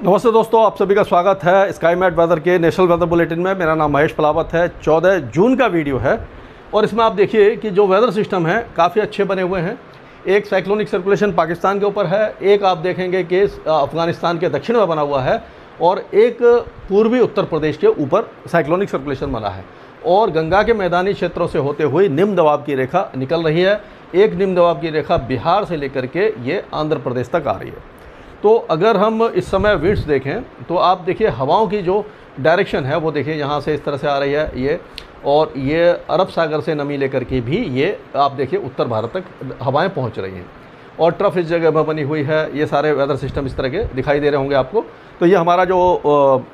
नमस्ते दोस्तों, आप सभी का स्वागत है स्काई मैट वेदर के नेशनल वेदर बुलेटिन में। मेरा नाम महेश पलावत है। 14 जून का वीडियो है और इसमें आप देखिए कि जो वेदर सिस्टम है काफ़ी अच्छे बने हुए हैं। एक साइक्लोनिक सर्कुलेशन पाकिस्तान के ऊपर है, एक आप देखेंगे कि अफ़गानिस्तान के दक्षिण में बना हुआ है और एक पूर्वी उत्तर प्रदेश के ऊपर साइक्लोनिक सर्कुलेशन बना है और गंगा के मैदानी क्षेत्रों से होते हुए निम्न दबाव की रेखा निकल रही है। एक निम्न दबाव की रेखा बिहार से लेकर के ये आंध्र प्रदेश तक आ रही है। तो अगर हम इस समय विंड्स देखें तो आप देखिए हवाओं की जो डायरेक्शन है वो देखिए यहाँ से इस तरह से आ रही है ये, और ये अरब सागर से नमी लेकर के भी ये आप देखिए उत्तर भारत तक हवाएं पहुँच रही हैं और ट्रफ इस जगह पर बनी हुई है। ये सारे वेदर सिस्टम इस तरह के दिखाई दे रहे होंगे आपको। तो ये हमारा जो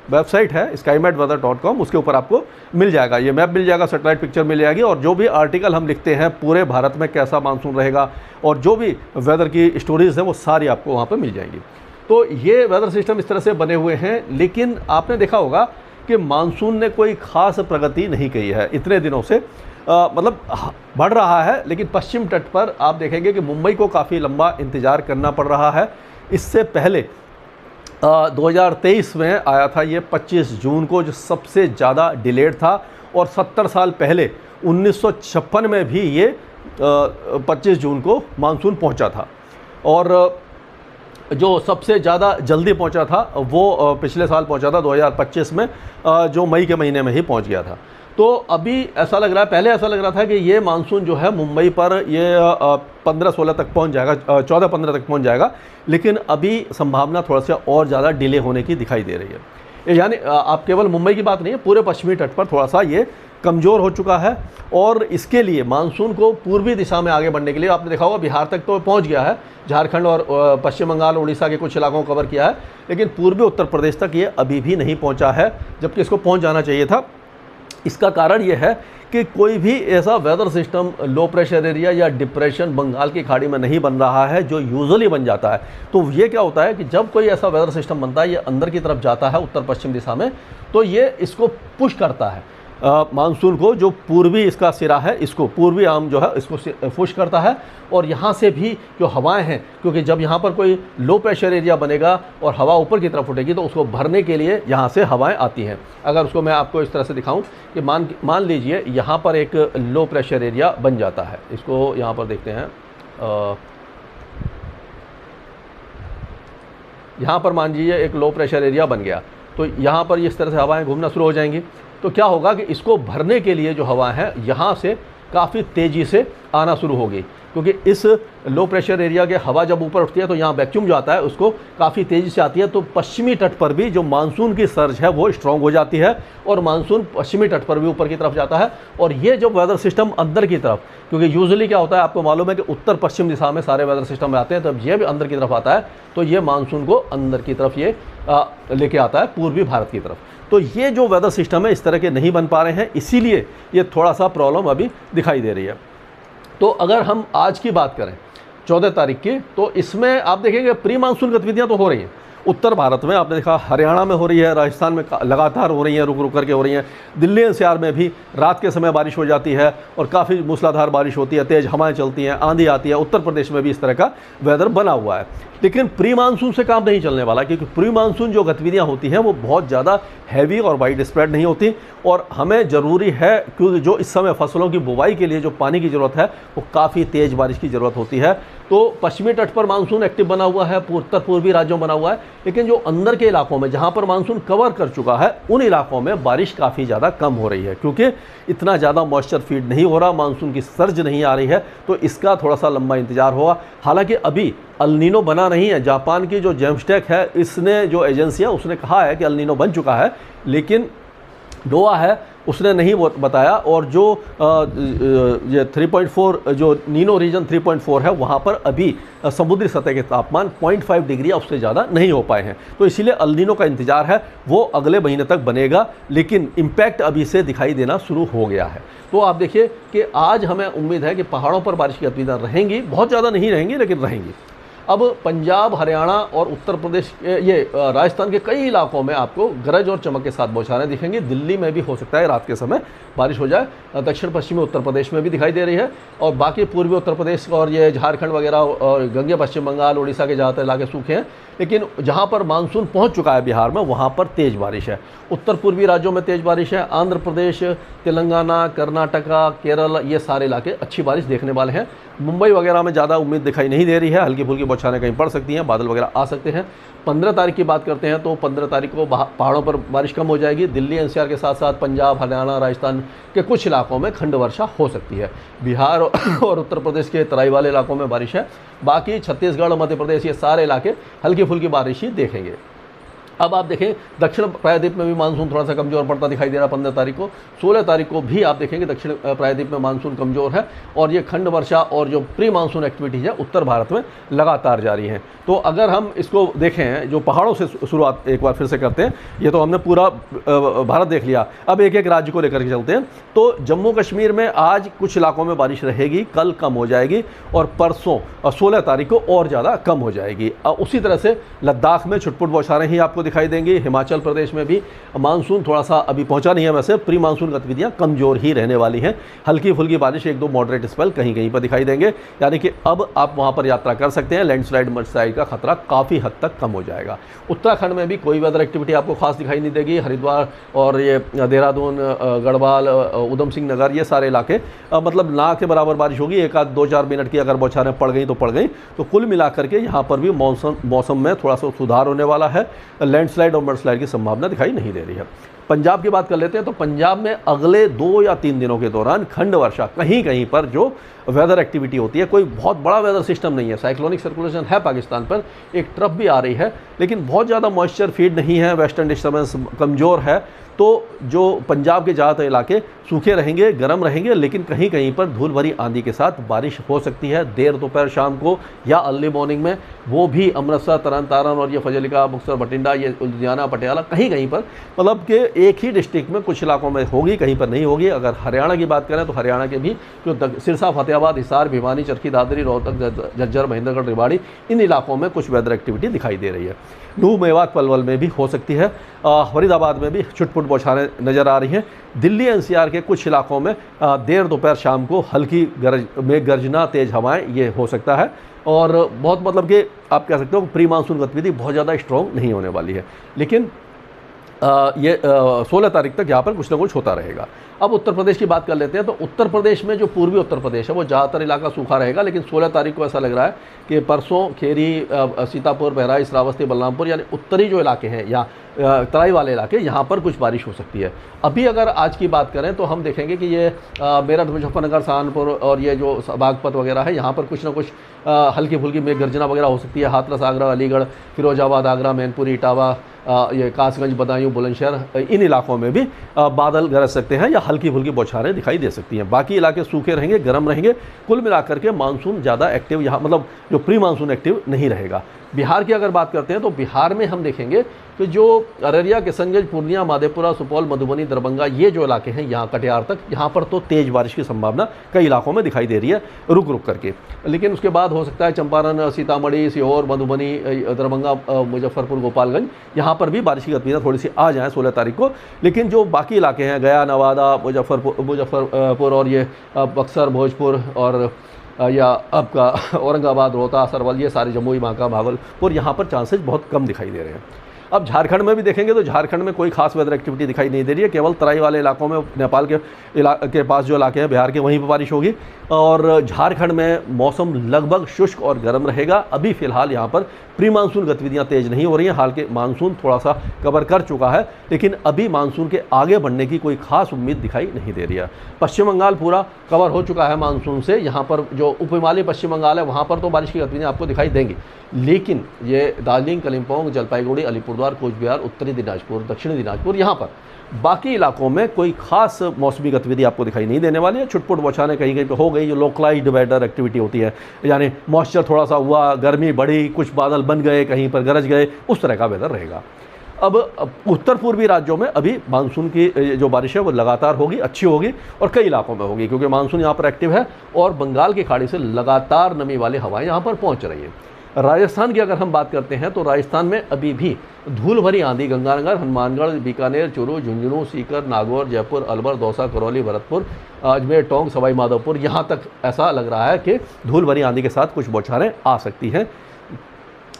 वेबसाइट है skymatweather.com, उसके ऊपर आपको मिल जाएगा, ये मैप मिल जाएगा, सैटेलाइट पिक्चर मिल जाएगी और जो भी आर्टिकल हम लिखते हैं पूरे भारत में कैसा मानसून रहेगा और जो भी वेदर की स्टोरीज़ हैं वो सारी आपको वहाँ पर मिल जाएंगी। तो ये वेदर सिस्टम इस तरह से बने हुए हैं, लेकिन आपने देखा होगा कि मानसून ने कोई ख़ास प्रगति नहीं की है इतने दिनों से। मतलब बढ़ रहा है, लेकिन पश्चिम तट पर आप देखेंगे कि मुंबई को काफ़ी लंबा इंतज़ार करना पड़ रहा है। इससे पहले 2023 में आया था ये 25 जून को, जो सबसे ज़्यादा डिलेड था, और 70 साल पहले 1956 में भी ये 25 जून को मानसून पहुंचा था। और जो सबसे ज़्यादा जल्दी पहुंचा था वो पिछले साल पहुंचा था 2025 में, जो मई के महीने में ही पहुंच गया था। तो अभी ऐसा लग रहा है, पहले ऐसा लग रहा था कि ये मानसून जो है मुंबई पर ये 15-16 तक पहुंच जाएगा, 14-15 तक पहुंच जाएगा, लेकिन अभी संभावना थोड़ा सा और ज़्यादा डिले होने की दिखाई दे रही है। यानी आप केवल मुंबई की बात नहीं है, पूरे पश्चिमी तट पर थोड़ा सा ये कमज़ोर हो चुका है और इसके लिए मानसून को पूर्वी दिशा में आगे बढ़ने के लिए आपने देखा होगा बिहार तक तो पहुंच गया है, झारखंड और पश्चिम बंगाल उड़ीसा के कुछ इलाकों को कवर किया है, लेकिन पूर्वी उत्तर प्रदेश तक ये अभी भी नहीं पहुंचा है, जबकि इसको पहुंच जाना चाहिए था। इसका कारण ये है कि कोई भी ऐसा weather system low pressure area या डिप्रेशन बंगाल की खाड़ी में नहीं बन रहा है जो यूजुअली बन जाता है। तो ये क्या होता है कि जब कोई ऐसा वेदर सिस्टम बनता है, ये अंदर की तरफ जाता है उत्तर पश्चिम दिशा में, तो ये इसको पुश करता है मानसून को, जो पूर्वी इसका सिरा है इसको पूर्वी आर्म जो है इसको पुश करता है। और यहाँ से भी जो हवाएं हैं, क्योंकि जब यहाँ पर कोई लो प्रेशर एरिया बनेगा और हवा ऊपर की तरफ उठेगी तो उसको भरने के लिए यहाँ से हवाएं आती हैं। अगर उसको मैं आपको इस तरह से दिखाऊं कि मान लीजिए यहाँ पर एक लो प्रेशर एरिया बन जाता है, इसको यहाँ पर देखते हैं, यहाँ पर मान लीजिए एक लो प्रेशर एरिया बन गया, तो यहाँ पर इस तरह से हवाएं घूमना शुरू हो जाएंगी। तो क्या होगा कि इसको भरने के लिए जो हवा है यहाँ से काफ़ी तेज़ी से आना शुरू होगी, क्योंकि इस लो प्रेशर एरिया के हवा जब ऊपर उठती है तो यहाँ वैक्यूम जो आता है उसको काफ़ी तेज़ी से आती है। तो पश्चिमी तट पर भी जो मानसून की सर्ज है वो स्ट्रॉन्ग हो जाती है और मानसून पश्चिमी तट पर भी ऊपर की तरफ जाता है। और ये जो वेदर सिस्टम अंदर की तरफ, क्योंकि यूजुअली क्या होता है आपको मालूम है कि उत्तर पश्चिम दिशा में सारे वेदर सिस्टम में आते हैं, तब ये भी अंदर की तरफ आता है तो ये मानसून को अंदर की तरफ ये लेके आता है पूर्वी भारत की तरफ। तो ये जो वेदर सिस्टम है इस तरह के नहीं बन पा रहे हैं, इसीलिए ये थोड़ा सा प्रॉब्लम अभी दिखाई दे रही है। तो अगर हम आज की बात करें 14 तारीख की, तो इसमें आप देखेंगे प्री मानसून गतिविधियां तो हो रही हैं उत्तर भारत में। आपने देखा हरियाणा में हो रही है, राजस्थान में लगातार हो रही हैं, रुक रुक करके हो रही हैं। दिल्ली एनसीआर में भी रात के समय बारिश हो जाती है और काफ़ी मूसलाधार बारिश होती है, तेज़ हवाएं चलती हैं, आंधी आती है। उत्तर प्रदेश में भी इस तरह का वेदर बना हुआ है, लेकिन प्री मानसून से काम नहीं चलने वाला, क्योंकि प्री मानसून जो गतिविधियां होती हैं वो बहुत ज़्यादा हैवी और वाइड स्प्रेड नहीं होती। और हमें ज़रूरी है, क्योंकि जो इस समय फसलों की बुवाई के लिए जो पानी की ज़रूरत है वो काफ़ी तेज़ बारिश की ज़रूरत होती है। तो पश्चिमी तट पर मानसून एक्टिव बना हुआ है, उत्तर पूर्वी राज्यों बना हुआ है, लेकिन जो अंदर के इलाकों में जहाँ पर मानसून कवर कर चुका है उन इलाकों में बारिश काफ़ी ज़्यादा कम हो रही है, क्योंकि इतना ज़्यादा मॉइस्चर फीड नहीं हो रहा, मानसून की सर्ज नहीं आ रही है। तो इसका थोड़ा सा लंबा इंतजार होगा। हालांकि अभी अल नीनो बना नहीं है। जापान की जो जेम्स्टेक है, इसने जो एजेंसी है उसने कहा है कि अल नीनो बन चुका है, लेकिन नोआ है उसने नहीं बताया। और जो ये 3.4 जो नीनो रीजन 3.4 है वहाँ पर अभी समुद्री सतह के तापमान 0.5 डिग्री या उससे ज़्यादा नहीं हो पाए हैं। तो इसीलिए अल नीनो का इंतजार है, वो अगले महीने तक बनेगा, लेकिन इम्पैक्ट अभी से दिखाई देना शुरू हो गया है। तो आप देखिए कि आज हमें उम्मीद है कि पहाड़ों पर बारिश की गतिविधियाँ रहेंगी, बहुत ज़्यादा नहीं रहेंगी लेकिन रहेंगी। अब पंजाब, हरियाणा और उत्तर प्रदेश ये राजस्थान के कई इलाकों में आपको गरज और चमक के साथ बौछारें दिखेंगी। दिल्ली में भी हो सकता है रात के समय बारिश हो जाए। दक्षिण पश्चिमी उत्तर प्रदेश में भी दिखाई दे रही है और बाकी पूर्वी उत्तर प्रदेश और ये झारखंड वगैरह और गंगे पश्चिम बंगाल, उड़ीसा के ज़्यादातर इलाके सूखे हैं, लेकिन जहाँ पर मानसून पहुँच चुका है बिहार में, वहाँ पर तेज़ बारिश है। उत्तर पूर्वी राज्यों में तेज़ बारिश है। आंध्र प्रदेश, तेलंगाना, कर्नाटका, केरल, ये सारे इलाके अच्छी बारिश देखने वाले हैं। मुंबई वगैरह में ज़्यादा उम्मीद दिखाई नहीं दे रही है, हल्की फुल्की बौछारें कहीं पड़ सकती हैं, बादल वगैरह आ सकते हैं। 15 तारीख की बात करते हैं तो 15 तारीख को पहाड़ों पर बारिश कम हो जाएगी। दिल्ली एनसीआर के साथ साथ पंजाब, हरियाणा, राजस्थान के कुछ इलाकों में खंड वर्षा हो सकती है। बिहार और उत्तर प्रदेश के तराई वाले इलाकों में बारिश है। बाकी छत्तीसगढ़, मध्य प्रदेश, ये सारे इलाके हल्की फुल्की बारिश ही देखेंगे। अब आप देखें दक्षिण प्रायद्वीप में भी मानसून थोड़ा सा कमज़ोर पड़ता दिखाई दे रहा है 15 तारीख को। 16 तारीख को भी आप देखेंगे दक्षिण प्रायद्वीप में मानसून कमज़ोर है और ये खंड वर्षा और जो प्री मानसून एक्टिविटीज़ है उत्तर भारत में लगातार जारी हैं। तो अगर हम इसको देखें, जो पहाड़ों से शुरुआत एक बार फिर से करते हैं, ये तो हमने पूरा भारत देख लिया, अब एक एक राज्य को लेकर के चलते हैं। तो जम्मू कश्मीर में आज कुछ इलाकों में बारिश रहेगी, कल कम हो जाएगी और परसों 16 तारीख को और ज़्यादा कम हो जाएगी। उसी तरह से लद्दाख में छुटपुट बौछारें ही आपको दिखाई देंगी। हिमाचल प्रदेश में भी मानसून थोड़ा सा अभी पहुंचा नहीं है, वैसे प्री मानसून गतिविधियां कमजोर ही रहने वाली हैं। हल्की फुल्की बारिश, एक दो मॉडरेट स्पेल कहीं कहीं पर दिखाई देंगे, यानी कि अब आप वहां पर यात्रा कर सकते हैं। लैंडस्लाइड मडस्लाइड का खतरा काफ़ी हद तक कम हो जाएगा। उत्तराखंड में भी कोई वेदर एक्टिविटी आपको खास दिखाई नहीं देगी। हरिद्वार और ये देहरादून, गढ़वाल, उधम सिंह नगर, ये सारे इलाके मतलब ना के बराबर बारिश होगी। एक आध 2-4 मिनट की अगर बौछारें पड़ गई तो पड़ गई। तो कुल मिलाकर के यहाँ पर भी मौसम में थोड़ा सा सुधार होने वाला है। लैंडस्लाइड और मडस्लाइड की संभावना दिखाई नहीं दे रही है। पंजाब की बात कर लेते हैं तो पंजाब में अगले 2 या 3 दिनों के दौरान खंड वर्षा, कहीं कहीं पर जो वेदर एक्टिविटी होती है, कोई बहुत बड़ा वेदर सिस्टम नहीं है, साइक्लोनिक सर्कुलेशन है पाकिस्तान पर, एक ट्रफ भी आ रही है, लेकिन बहुत ज़्यादा मॉइस्चर फीड नहीं है, वेस्टर्न डिस्टर्बेंस कमज़ोर है। तो जो पंजाब के ज़्यादातर इलाके सूखे रहेंगे, गर्म रहेंगे, लेकिन कहीं कहीं पर धूल भरी आंधी के साथ बारिश हो सकती है देर दोपहर शाम को या अर्ली मॉर्निंग में। वो भी अमृतसर, तरन तारण और ये फजलिका, मुक्तसर, बठिंडा, ये लुधियाना, पटियाला, कहीं कहीं पर, मतलब कि एक ही डिस्ट्रिक्ट में कुछ इलाकों में होगी, कहीं पर नहीं होगी। अगर हरियाणा की बात करें तो हरियाणा के भी जो सिरसा, फतेहाबाद, हिसार, भिवानी, चरखी दादरी, रोहतक, झज्जर, महेंद्रगढ़, रेवाड़ी, इन इलाकों में कुछ वेदर एक्टिविटी दिखाई दे रही है। नूह, मेवात, पलवल में भी हो सकती है। फरीदाबाद में भी छुटपुट बौछारें नज़र आ रही हैं। दिल्ली एनसीआर के कुछ इलाकों में देर दोपहर शाम को हल्की गर्जना, तेज़ हवाएं, ये हो सकता है। और बहुत मतलब कि आप कह सकते हो प्री मानसून गतिविधि बहुत ज़्यादा स्ट्रॉन्ग नहीं होने वाली है, लेकिन ये 16 तारीख तक यहाँ पर कुछ ना कुछ होता रहेगा। अब उत्तर प्रदेश की बात कर लेते हैं तो उत्तर प्रदेश में जो पूर्वी उत्तर प्रदेश है वो ज़्यादातर इलाका सूखा रहेगा, लेकिन 16 तारीख को ऐसा लग रहा है कि परसों खेरी, सीतापुर, बहराइच, श्रावस्ती, बलरामपुर, यानी उत्तरी जो इलाके हैं या तराई वाले इलाके, यहाँ पर कुछ बारिश हो सकती है। अभी अगर आज की बात करें तो हम देखेंगे कि ये मेरठ, मुजफ्फरनगर, सहारनपुर और ये जो बागपत वगैरह है, यहाँ पर कुछ ना कुछ हल्की फुल्की मेघ गर्जना वगैरह हो सकती है। हाथरस, आगरा, अलीगढ़, फिरोजाबाद, आगरा, मैनपुरी, इटावा, ये कासगंज, बदायूं, बुलंदशहर, इन इलाकों में भी बादल गरज सकते हैं या हल्की फुल्की बौछारें दिखाई दे सकती हैं। बाकी इलाके सूखे रहेंगे, गर्म रहेंगे। कुल मिलाकर के मानसून ज़्यादा एक्टिव यहाँ, मतलब जो प्री मानसून एक्टिव नहीं रहेगा। बिहार की अगर बात करते हैं तो बिहार में हम देखेंगे कि जो अररिया, किशनगंज, पूर्णिया, माधेपुरा, सुपौल, मधुबनी, दरभंगा, ये जो इलाके हैं यहाँ कटिहार तक, यहाँ पर तो तेज़ बारिश की संभावना कई इलाकों में दिखाई दे रही है रुक रुक करके। लेकिन उसके बाद हो सकता है चंपारण, सीतामढ़ी, सीहोर, मधुबनी, दरभंगा, मुजफ्फरपुर, गोपालगंज, यहाँ पर भी बारिश की गतिविधियाँ थोड़ी सी आ जाएँ 16 तारीख को। लेकिन जो बाकी इलाके हैं, गया, नवादा, मुजफ्फरपुर और ये बक्सर, भोजपुर और या आपका औरंगाबाद, रोहतास, अरवल, ये सारे, जमुई, बांका, भागलपुर, यहाँ पर चांसेस बहुत कम दिखाई दे रहे हैं। अब झारखंड में भी देखेंगे तो झारखंड में कोई खास वेदर एक्टिविटी दिखाई नहीं दे रही है, केवल तराई वाले इलाकों में, नेपाल के पास जो इलाके हैं बिहार के, वहीं पर बारिश होगी। और झारखंड में मौसम लगभग शुष्क और गर्म रहेगा। अभी फ़िलहाल यहाँ पर प्री मानसून गतिविधियाँ तेज़ नहीं हो रही हैं, हालांकि मानसून थोड़ा सा कवर कर चुका है, लेकिन अभी मानसून के आगे बढ़ने की कोई खास उम्मीद दिखाई नहीं दे रही है। पश्चिम बंगाल पूरा कवर हो चुका है मानसून से। यहाँ पर जो उप हिमालय पश्चिम बंगाल है, वहाँ पर तो बारिश की गतिविधियाँ आपको दिखाई देंगी, लेकिन ये दार्जिलिंग, कालिम्पोंग, जलपाईगुड़ी, अलीपुरद्वार, कोचबिहार, उत्तरी दिनाजपुर, दक्षिणी दिनाजपुर, यहाँ पर बाकी इलाकों में कोई खास मौसमी गतिविधि आपको दिखाई नहीं देने वाली है। छुटपुट बौछारें कहीं कहीं पे हो गई, जो लोकलाइज्ड वेदर एक्टिविटी होती है, यानी मॉइस्चर थोड़ा सा हुआ, गर्मी बढ़ी, कुछ बादल बन गए, कहीं पर गरज गए, उस तरह का वेदर रहेगा। अब उत्तर पूर्वी राज्यों में अभी मानसून की जो बारिश है वो लगातार होगी, अच्छी होगी और कई इलाकों में होगी, क्योंकि मानसून यहाँ पर एक्टिव है और बंगाल की खाड़ी से लगातार नमी वाली हवाएं यहाँ पर पहुँच रही हैं। राजस्थान की अगर हम बात करते हैं तो राजस्थान में अभी भी धूल भरी आंधी गंगानगर, हनुमानगढ़, बीकानेर, चूरू, झुंझुनू, सीकर, नागौर, जयपुर, अलवर, दौसा, करौली, भरतपुर, अजमेर, टोंक, सवाई माधोपुर, यहाँ तक ऐसा लग रहा है कि धूल भरी आंधी के साथ कुछ बौछारें आ सकती हैं।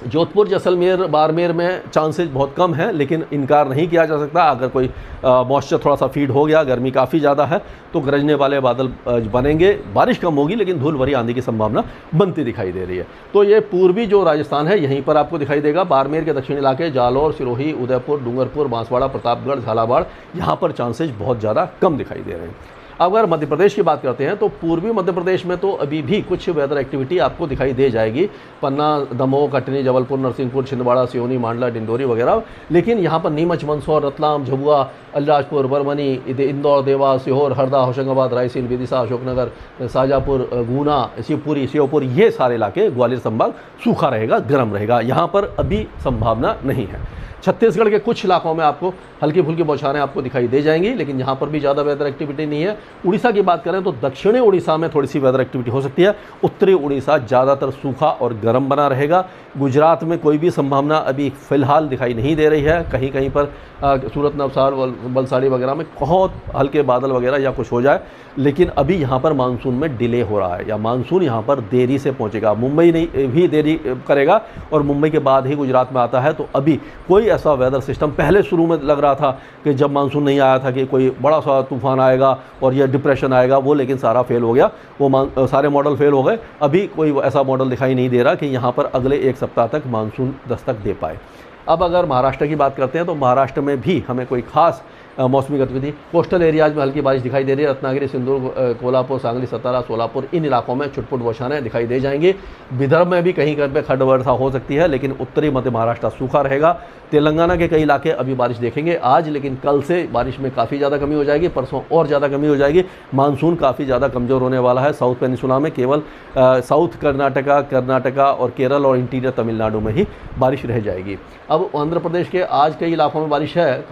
जोधपुर, जैसलमेर, बाड़मेर में चांसेस बहुत कम है, लेकिन इनकार नहीं किया जा सकता। अगर कोई मॉइस्चर थोड़ा सा फीड हो गया, गर्मी काफ़ी ज़्यादा है, तो गरजने वाले बादल बनेंगे, बारिश कम होगी, लेकिन धूल भरी आंधी की संभावना बनती दिखाई दे रही है। तो ये पूर्वी जो राजस्थान है यहीं पर आपको दिखाई देगा। बाड़मेर के दक्षिणी इलाके, जालौर, सिरोही, उदयपुर, डूंगरपुर, बांसवाड़ा, प्रतापगढ़, झालावाड़, यहाँ पर चांसेस बहुत ज़्यादा कम दिखाई दे रहे हैं। अगर मध्य प्रदेश की बात करते हैं तो पूर्वी मध्य प्रदेश में तो अभी भी कुछ वेदर एक्टिविटी आपको दिखाई दे जाएगी। पन्ना, दमोह, कटनी, जबलपुर, नरसिंहपुर, छिंदवाड़ा, सिवनी, मांडला, डिंडोरी वगैरह। लेकिन यहाँ पर नीमच, मंदसौर, रतलाम, झाबुआ, अलीराजपुर, बरमनी, इंदौर, देवास, सीहोर, हरदा, होशंगाबाद, रायसेन, विदिशा, अशोकनगर, शाजापुर, गुना, शिवपुरी, श्योपुर, ये सारे इलाके, ग्वालियर संभाग सूखा रहेगा, गर्म रहेगा, यहाँ पर अभी संभावना नहीं है। छत्तीसगढ़ के कुछ इलाकों में आपको हल्की फुल्की बौछारें आपको दिखाई दे जाएंगी, लेकिन यहाँ पर भी ज़्यादा वेदर एक्टिविटी नहीं है। उड़ीसा की बात करें तो दक्षिणी उड़ीसा में थोड़ी सी वेदर एक्टिविटी हो सकती है। उत्तरी उड़ीसा ज़्यादातर सूखा और गर्म बना रहेगा। गुजरात में कोई भी संभावना अभी फ़िलहाल दिखाई नहीं दे रही है। कहीं कहीं पर सूरत, नवसार, वलसाड़ी वगैरह में बहुत हल्के बादल वगैरह या कुछ हो जाए, लेकिन अभी यहाँ पर मानसून में डिले हो रहा है, या मानसून यहाँ पर देरी से पहुँचेगा। मुंबई नहीं भी देरी करेगा, और मुंबई के बाद ही गुजरात में आता है। तो अभी कोई ऐसा वेदर सिस्टम, पहले शुरू में लग रहा था कि जब मानसून नहीं आया था कि कोई बड़ा सा तूफान आएगा और यह डिप्रेशन आएगा, वो लेकिन सारा फेल हो गया, वो सारे मॉडल फेल हो गए। अभी कोई ऐसा मॉडल दिखाई नहीं दे रहा कि यहाँ पर अगले एक सप्ताह तक मानसून दस्तक दे पाए। अब अगर महाराष्ट्र की बात करते हैं तो महाराष्ट्र में भी हमें कोई खास मौसमी गतिविधि, कोस्टल एरियाज में हल्की बारिश दिखाई दे रही है। रत्नागिरी, सिंधुदुर्ग, कोल्हापुर, सांगली, सतारा, सोलापुर, इन इलाकों में छुटपुट बौछारें दिखाई दे जाएंगी। विदर्भ में भी कहीं कहीं पे खंड वर्षा हो सकती है, लेकिन उत्तरी मध्य महाराष्ट्र सूखा रहेगा। तेलंगाना के कई इलाके अभी बारिश देखेंगे आज, लेकिन कल से बारिश में काफ़ी ज़्यादा कमी हो जाएगी, परसों और ज़्यादा कमी हो जाएगी। मानसून काफ़ी ज़्यादा कमज़ोर होने वाला है। साउथ पेनिनसुला में केवल साउथ कर्नाटका और केरल और इंटीरियर तमिलनाडु में ही बारिश रह जाएगी। अब आंध्र प्रदेश के आज कई इलाकों में बारिश है,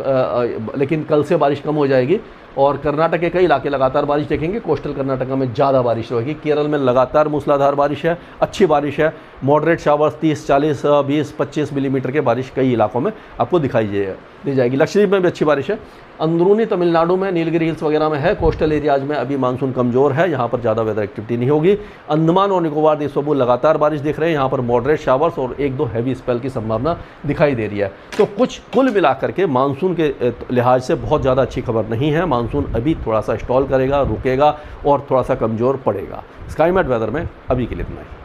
लेकिन कल से बारिश कम हो जाएगी, और कर्नाटक के कई इलाके लगातार बारिश देखेंगे। कोस्टल कर्नाटका में ज़्यादा बारिश रहेगी। केरल में लगातार मूसलाधार बारिश है, अच्छी बारिश है। मॉडरेट शावर्स 30, 40, 20, 25 मिलीमीटर के बारिश कई इलाकों में आपको दिखाई दी जाएगी। लक्षद्वीप में भी अच्छी बारिश है। अंदरूनी तमिलनाडु में नीलगिरी हिल्स वगैरह में है। कोस्टल एरियाज में अभी मानसून कमज़ोर है, यहाँ पर ज़्यादा वेदर एक्टिविटी नहीं होगी। अंडमान और निकोबार द्वीपसमूह लगातार बारिश दिख रहे हैं, यहाँ पर मॉडरेट शावर्स और 1-2 हैवी स्पेल की संभावना दिखाई दे रही है। तो कुछ कुल मिलाकर के मानसून के लिहाज से बहुत ज़्यादा अच्छी खबर नहीं है। मानसून अभी थोड़ा सा स्टॉल करेगा, रुकेगा और थोड़ा सा कमज़ोर पड़ेगा। स्काईमेट वेदर में अभी के लिए इतना ही।